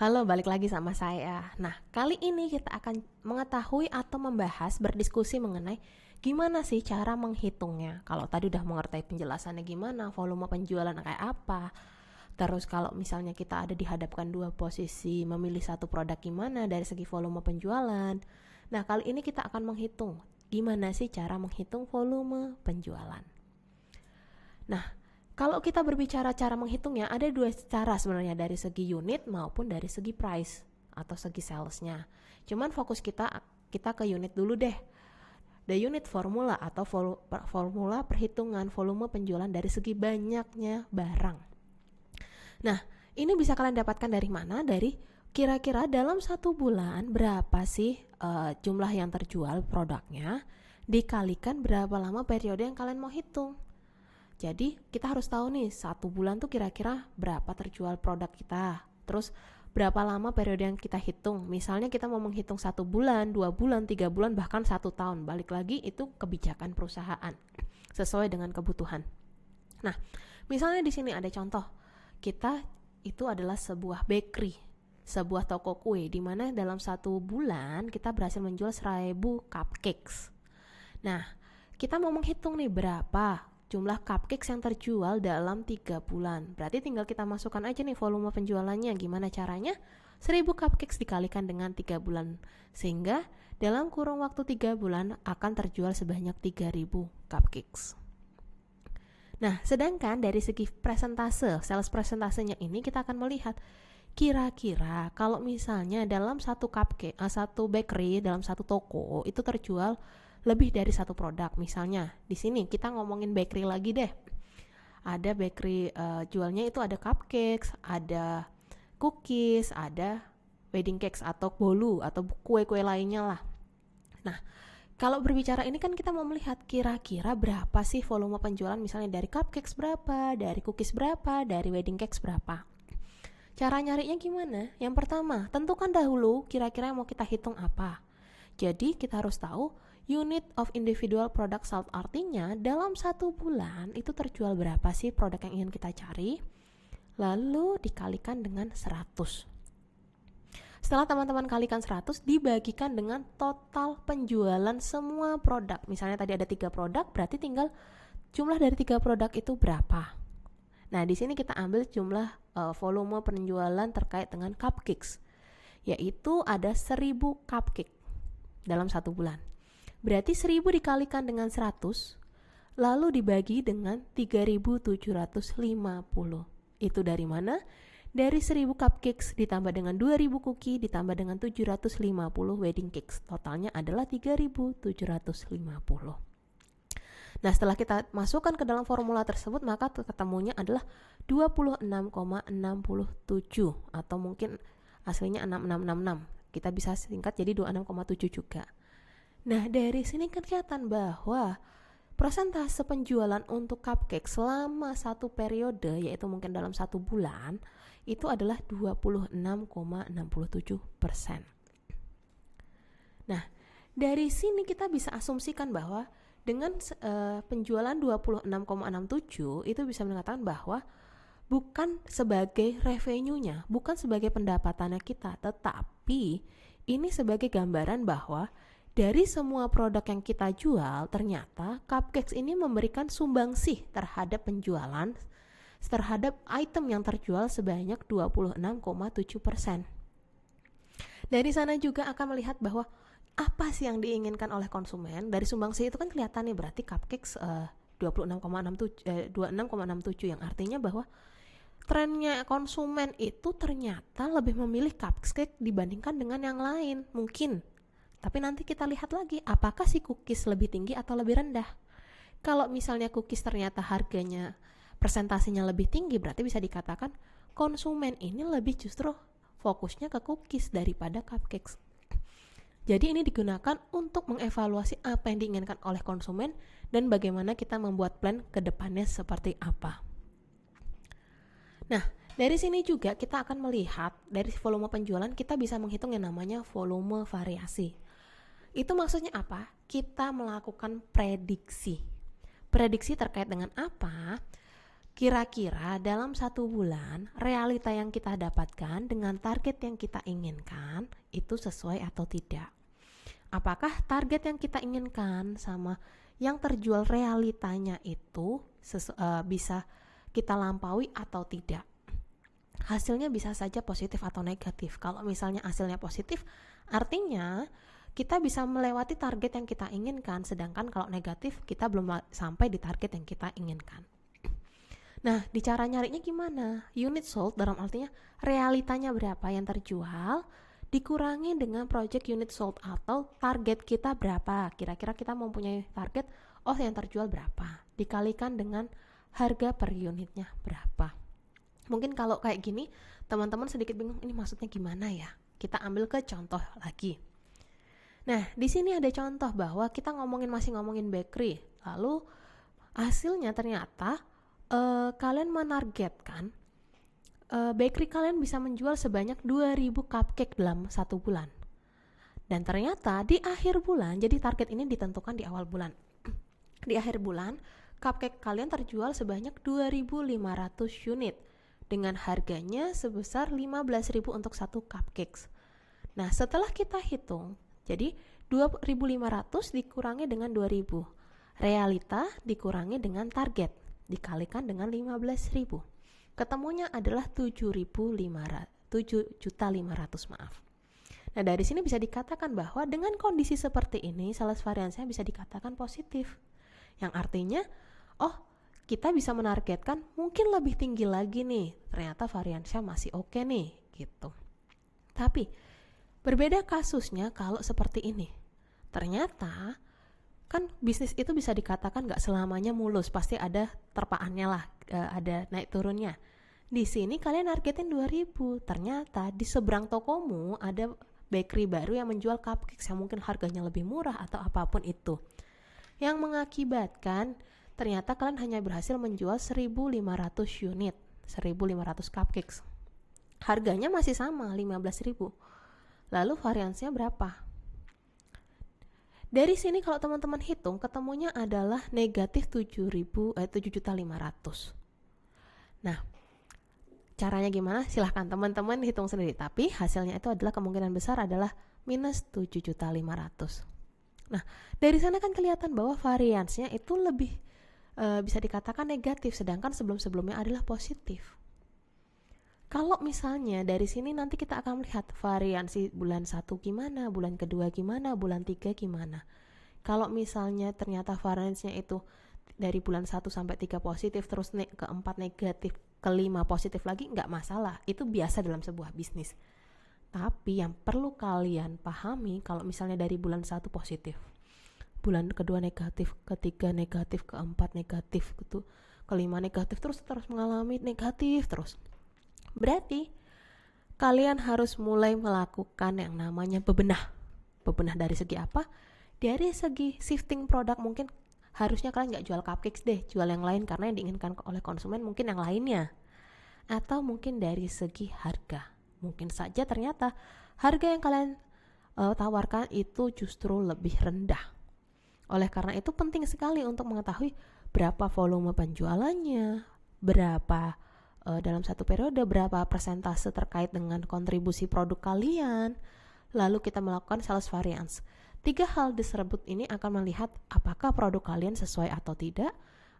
Halo, balik lagi sama saya. Nah, kali ini kita akan mengetahui atau membahas, berdiskusi mengenai gimana sih cara menghitungnya. Kalau tadi udah mengerti penjelasannya gimana, volume penjualan kayak apa. Terus kalau misalnya kita ada dihadapkan dua posisi, memilih satu produk gimana dari segi volume penjualan. Nah, kali ini kita akan menghitung gimana sih cara menghitung volume penjualan. Nah, kalau kita berbicara cara menghitungnya, ada dua cara sebenarnya, dari segi unit maupun dari segi price atau segi salesnya. Cuman fokus kita ke unit dulu deh. The unit formula atau formula perhitungan volume penjualan dari segi banyaknya barang. Nah, ini bisa kalian dapatkan dari mana? Dari kira-kira dalam satu bulan berapa sih jumlah yang terjual produknya dikalikan berapa lama periode yang kalian mau hitung. Jadi kita harus tahu nih, satu bulan tuh kira-kira berapa terjual produk kita. Terus berapa lama periode yang kita hitung. Misalnya kita mau menghitung 1 bulan, 2 bulan, 3 bulan, bahkan 1 tahun. Balik lagi itu kebijakan perusahaan sesuai dengan kebutuhan. Nah, misalnya di sini ada contoh. Kita itu adalah sebuah bakery, sebuah toko kue, di mana dalam 1 bulan kita berhasil menjual 1000 cupcakes. Nah, kita mau menghitung nih berapa jumlah cupcakes yang terjual dalam 3 bulan. Berarti tinggal kita masukkan aja nih volume penjualannya. Gimana caranya? 1000 cupcakes dikalikan dengan 3 bulan. Sehingga dalam kurun waktu 3 bulan akan terjual sebanyak 3000 cupcakes. Nah, sedangkan dari segi presentase, sales presentasenya ini kita akan melihat kira-kira kalau misalnya dalam satu satu bakery, dalam satu toko itu terjual lebih dari satu produk. Misalnya di sini kita ngomongin bakery lagi deh. Ada bakery jualnya itu ada cupcakes, ada cookies, ada wedding cakes atau bolu atau kue-kue lainnya lah. Nah, kalau berbicara ini kan kita mau melihat kira-kira berapa sih volume penjualan, misalnya dari cupcakes berapa, dari cookies berapa, dari wedding cakes berapa. Cara nyarinya gimana? Yang pertama, tentukan dahulu kira-kira yang mau kita hitung apa. Jadi kita harus tahu unit of individual product sold, artinya dalam 1 bulan itu terjual berapa sih produk yang ingin kita cari, lalu dikalikan dengan 100. Setelah teman-teman kalikan 100, dibagikan dengan total penjualan semua produk. Misalnya tadi ada 3 produk, berarti tinggal jumlah dari 3 produk itu berapa. Nah, di sini kita ambil jumlah volume penjualan terkait dengan cupcakes, yaitu ada 1000 cupcake dalam 1 bulan. Berarti 1000 dikalikan dengan 100, lalu dibagi dengan 3750. Itu dari mana? Dari 1000 cupcakes ditambah dengan 2000 cookie ditambah dengan 750 wedding cakes. Totalnya adalah 3750. Nah, setelah kita masukkan ke dalam formula tersebut, maka ketemunya adalah 26,67 atau mungkin aslinya 6666. Kita bisa singkat jadi 26,7 juga. Nah, dari sini kan kelihatan bahwa persentase penjualan untuk cupcake selama satu periode, yaitu mungkin dalam 1 bulan, itu adalah 26,67%. Nah, dari sini kita bisa asumsikan bahwa dengan penjualan 26,67 itu bisa mengatakan bahwa bukan sebagai revenue-nya, bukan sebagai pendapatannya kita, tetapi ini sebagai gambaran bahwa dari semua produk yang kita jual, ternyata cupcakes ini memberikan sumbangsih terhadap penjualan, terhadap item yang terjual sebanyak 26,7%. Dari sana juga akan melihat bahwa apa sih yang diinginkan oleh konsumen. Dari sumbangsih itu kan kelihatan nih, berarti cupcakes 26,67, yang artinya bahwa trennya konsumen itu ternyata lebih memilih cupcake dibandingkan dengan yang lain. Mungkin, tapi nanti kita lihat lagi apakah si cookies lebih tinggi atau lebih rendah. Kalau misalnya cookies ternyata harganya presentasinya lebih tinggi, berarti bisa dikatakan konsumen ini lebih justru fokusnya ke cookies daripada cupcakes. Jadi ini digunakan untuk mengevaluasi apa yang diinginkan oleh konsumen dan bagaimana kita membuat plan ke depannya seperti apa. Nah, dari sini juga kita akan melihat dari volume penjualan kita bisa menghitung yang namanya volume variasi. Itu maksudnya apa? Kita melakukan prediksi. Prediksi terkait dengan apa? kira-kira dalam 1 bulan realita yang kita dapatkan dengan target yang kita inginkan itu sesuai atau tidak. Apakah target yang kita inginkan sama yang terjual realitanya itu bisa kita lampaui atau tidak. Hasilnya bisa saja positif atau negatif. Kalau misalnya hasilnya positif, artinya kita bisa melewati target yang kita inginkan, sedangkan kalau negatif kita belum sampai di target yang kita inginkan. Nah, di cara nyarinya gimana? Unit sold dalam artinya realitanya berapa yang terjual dikurangi dengan project unit sold atau target kita berapa. Kira-kira kita mempunyai target, yang terjual berapa, dikalikan dengan harga per unitnya berapa. Mungkin kalau kayak gini teman-teman sedikit bingung, ini maksudnya gimana ya? Kita ambil ke contoh lagi. Nah, di sini ada contoh bahwa kita masih ngomongin bakery. Lalu hasilnya ternyata kalian menargetkan bakery kalian bisa menjual sebanyak 2000 cupcake dalam 1 bulan. Dan ternyata di akhir bulan, jadi target ini ditentukan di awal bulan. Di akhir bulan, cupcake kalian terjual sebanyak 2500 unit dengan harganya sebesar 15.000 untuk 1 cupcakes. Nah, setelah kita hitung, jadi 2500 dikurangi dengan 2000. Realita dikurangi dengan target dikalikan dengan 15.000. Ketemunya adalah 7.500, maaf. Nah, dari sini bisa dikatakan bahwa dengan kondisi seperti ini sales variansinya bisa dikatakan positif. Yang artinya, kita bisa menargetkan mungkin lebih tinggi lagi nih. Ternyata variansinya masih oke nih, gitu. Tapi berbeda kasusnya kalau seperti ini. Ternyata kan bisnis itu bisa dikatakan gak selamanya mulus, pasti ada terpaannya lah, ada naik turunnya. Di sini kalian nargetin 2000, ternyata di seberang tokomu ada bakery baru yang menjual cupcakes yang mungkin harganya lebih murah atau apapun itu, yang mengakibatkan ternyata kalian hanya berhasil menjual 1.500 unit, 1.500 cupcakes. Harganya masih sama, 15.000. Lalu variansinya berapa? Dari sini kalau teman-teman hitung, ketemunya adalah negatif 7.500. Nah, caranya gimana? Silahkan teman-teman hitung sendiri. Tapi hasilnya itu adalah kemungkinan besar adalah minus 7.500. Nah, dari sana kan kelihatan bahwa variansinya itu lebih bisa dikatakan negatif, sedangkan sebelum-sebelumnya adalah positif. Kalau misalnya dari sini nanti kita akan melihat variansi bulan 1 gimana, bulan kedua gimana, bulan 3 gimana. Kalau misalnya ternyata variansinya itu dari bulan 1 sampai 3 positif, terus ke 4 negatif, ke 5 positif lagi, nggak masalah. Itu biasa dalam sebuah bisnis. Tapi yang perlu kalian pahami, kalau misalnya dari bulan 1 positif, bulan kedua negatif, ketiga negatif, keempat negatif, gitu, kelima negatif, terus mengalami negatif terus. Berarti kalian harus mulai melakukan yang namanya bebenah. Bebenah dari segi apa? Dari segi shifting produk, mungkin harusnya kalian gak jual cupcakes deh, jual yang lain karena yang diinginkan oleh konsumen mungkin yang lainnya. Atau mungkin dari segi harga, mungkin saja ternyata harga yang kalian tawarkan itu justru lebih rendah. Oleh karena itu penting sekali untuk mengetahui berapa volume penjualannya, berapa dalam satu periode, berapa persentase terkait dengan kontribusi produk kalian. Lalu kita melakukan sales variance. 3 hal tersebut ini akan melihat apakah produk kalian sesuai atau tidak,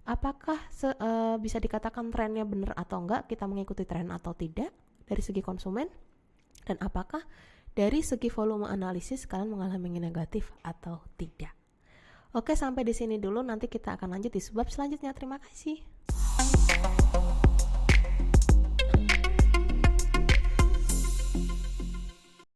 apakah bisa dikatakan trennya benar atau enggak, kita mengikuti tren atau tidak dari segi konsumen, dan apakah dari segi volume analisis kalian mengalami negatif atau tidak. Oke, sampai di sini dulu, nanti kita akan lanjut di bab selanjutnya. Terima kasih.